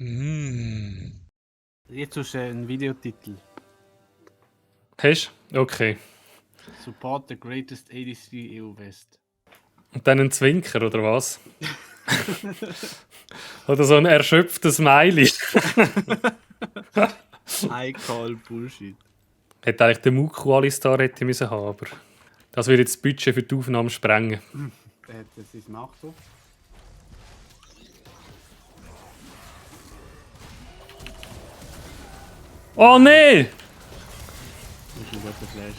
Mm. Jetzt hast du einen Videotitel. Hast du? Okay. Support the greatest ADC EU West. Und dann ein Zwinker, oder was? Oder so ein erschöpftes Smiley. I call Bullshit. Hätte eigentlich der Muku Alistar hätte müssen haben, aber das würde jetzt das Budget für die Aufnahme sprengen. Der hat das ist Macht so. Oh nee! Das ist ein guter Flash.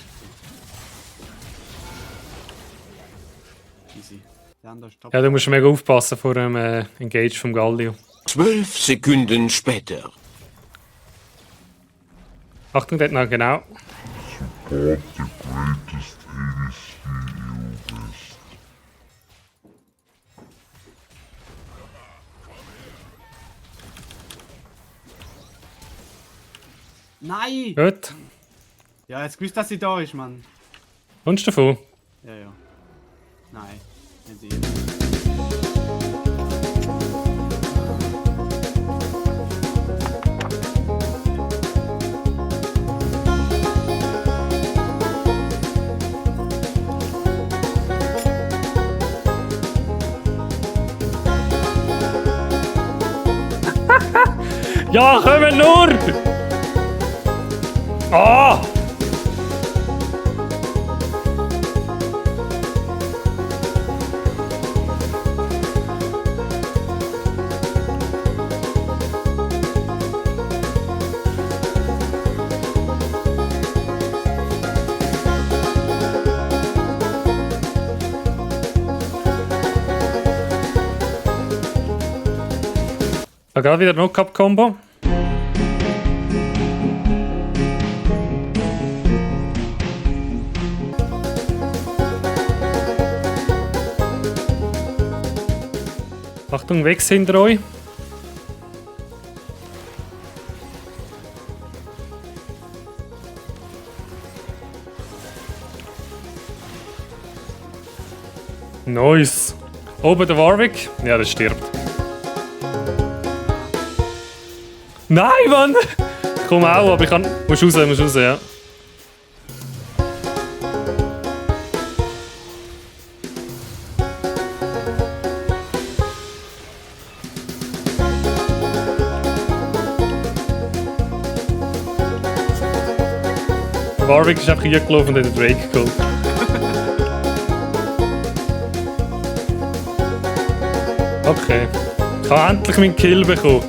Easy. Der andere ist top. Ja, du musst mega aufpassen vor dem Engage vom Galio. 12 Sekunden später. Achtung, dort noch genau. Support the greatest ADC EU West. Nein! Gut. Ja, jetzt gewusst, dass sie da ist, Mann. Kommst du davon? Ja, ja. Nein, nicht sie jetzt. Ja, kommen nur! Ah! Da geht wieder Knock-Up-Combo. Achtung, weg sind euch. Nice. Oben der Warwick. Ja, der stirbt. Nein, Mann! Ich komme auch, aber ich kann... Musst raus, ja. Der Warwick ist einfach hier gelaufen und hat den Drake geholt. Okay. Ich habe endlich meinen Kill bekommen.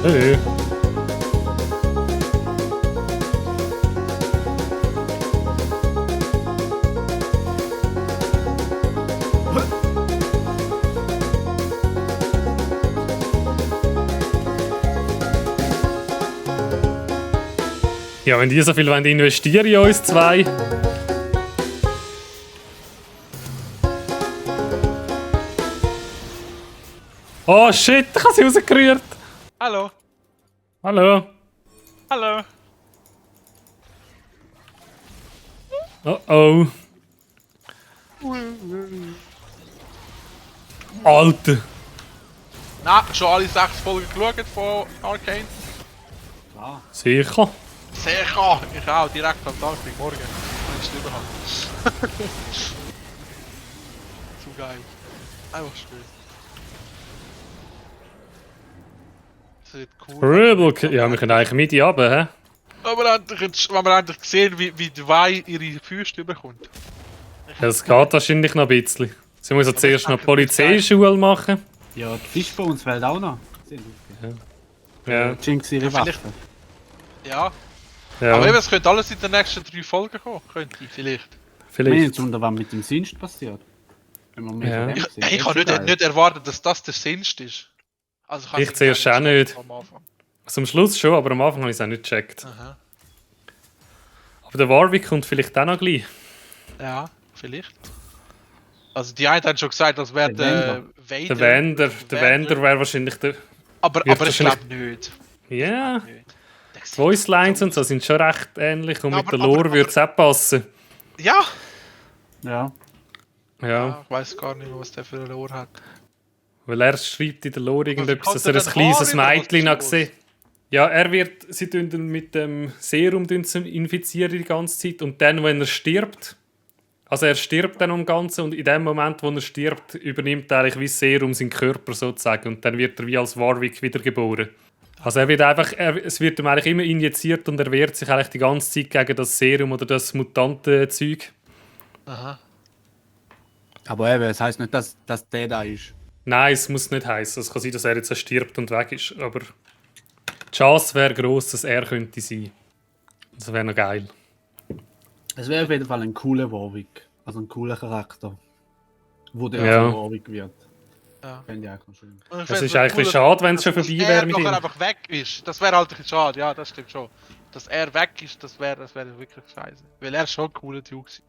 Hey. Ja, wenn die so viel investieren in uns zwei. Oh shit, ich habe sie rausgerührt. Hallo. Hallo. Hallo. Oh oh. Alter. Na, schon alle 6 Folgen geschaut von Arcane? Klar. Sicher. Sicher! Ich auch, direkt am Tag, bis morgen. Wenn ich es überhaupt. Zu geil. Einfach schön. Das wird cool. Rübel. Ja, wir können eigentlich mit runter, hä? Aber wenn wir endlich sehen, wie die Wei ihre Füße überkommt. Ja, das geht wahrscheinlich noch ein bisschen. Sie muss ja zuerst noch Polizeischule machen. Ja, die Fischbones fällt auch noch. Ja. Jinx ihre Ja, vielleicht- Waffe. Ja. Aber eben, Ja, es könnte alles in den nächsten 3 Folgen kommen. Könnte, vielleicht. Wir haben vielleicht. jetzt unter was mit dem Sinst passiert. Wenn wir mehr Ja. von dem Ich, sehen. ich habe Jetzt geil. nicht erwartet, dass das der Sinnste ist. Also ich Ich zuerst auch nicht. Am Anfang. Also am Schluss schon, aber am Anfang habe ich es auch nicht gecheckt. Aha. Aber der Warwick kommt vielleicht auch noch gleich. Ja, vielleicht. Also die einen haben schon gesagt, das wäre der Vader. Der Vader wäre wahrscheinlich der... Aber wird ich wahrscheinlich- glaube nicht. Ja, Nicht. Der sieht Voice Lines so und so sind schon recht ähnlich und Ja, mit der aber- Lore würde es auch passen. Ja! Ja. Ja, Ich weiß gar nicht, was der für eine Lore hat. weil er schreibt in der Lore irgendetwas, kommt dass er denn ein ein kleines Haar über? Was Mädchen ist noch los? gesehen. Ja, sie tun ihn mit dem Serum infizieren die ganze Zeit und dann, wenn er stirbt, also er stirbt dann am Ganzen und in dem Moment, wo er stirbt, übernimmt er eigentlich wie das Serum seinen Körper sozusagen und dann wird er wie als Warwick wiedergeboren. Also er wird einfach, es wird ihm eigentlich immer injiziert und er wehrt sich eigentlich die ganze Zeit gegen das Serum oder das Mutantenzeug. Aha. Aber eben, es heisst nicht, dass der da ist. Nein, es muss nicht heißen. Es kann sein, dass er jetzt stirbt und weg ist, aber die Chance wäre gross, dass er könnte sein. Das wäre noch geil. Es wäre auf jeden Fall ein cooler Warwick. Also ein cooler Charakter. Wo der Ja. also Warwick wird. Ja. Fände ich auch noch schön. Und ich Es fänd's ist eigentlich cool, schade, wenn es schon dass vorbei er wäre mit nachher ihm. einfach weg ist. Das wäre halt ein bisschen schade, ja, das stimmt schon. Dass er weg ist, das wäre wirklich scheiße. Weil er ist schon ein cooler Typ gewesen.